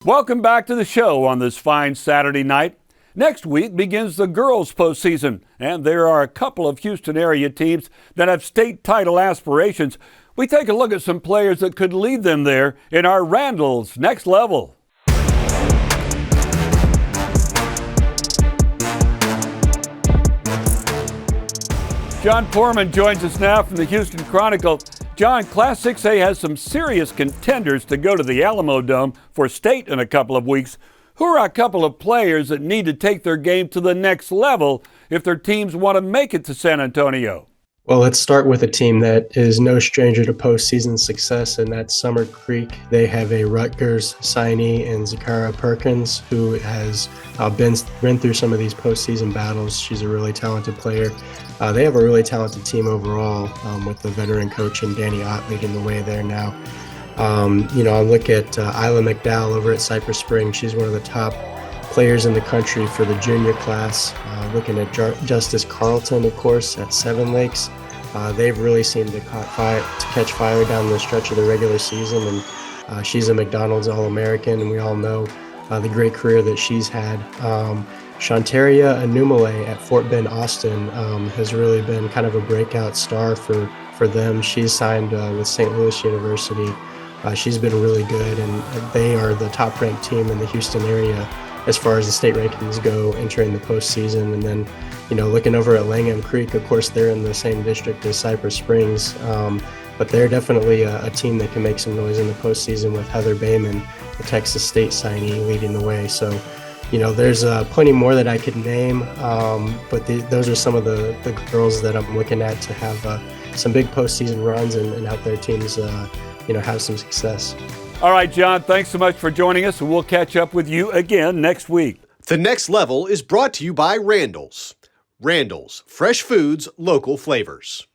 Welcome back to the show on this fine Saturday night. Next week begins the girls' postseason, and there are a couple of Houston area teams that have state title aspirations. We take a look at some players that could lead them there in our Randall's Next Level. Jon Poorman joins us now from the Houston Chronicle. Jon, Class 6A has some serious contenders to go to the Alamo Dome for state in a couple of weeks. Who are a couple of players that need to take their game to the next level if their teams want to make it to San Antonio? Well, let's start with a team that is no stranger to postseason success, and that's Summer Creek. They have a Rutgers signee in Zakara Perkins, who has been through some of these postseason battles. She's a really talented player. They have a really talented team overall, with the veteran coach and Danny Ott leading the way there now. I look at Isla McDowell over at Cypress Springs. She's one of the top players in the country for the junior class. Looking at Justice Carlton, of course, at Seven Lakes. They've really seemed to catch fire down the stretch of the regular season, and she's a McDonald's All-American, and we all know the great career that she's had. Shantaria Anumale at Fort Bend, Austin has really been kind of a breakout star for them. She's signed with St. Louis University. She's been really good, and they are the top-ranked team in the Houston area as far as the state rankings go entering the postseason. And then, looking over at Langham Creek, of course, they're in the same district as Cypress Springs, but they're definitely a team that can make some noise in the postseason with Heather Bayman, the Texas State signee, leading the way. So, there's plenty more that I could name, but those are some of the girls that I'm looking at to have some big postseason runs and help their teams, have some success. All right, Jon, thanks so much for joining us, and we'll catch up with you again next week. The Next Level is brought to you by Randall's. Randall's, fresh foods, local flavors.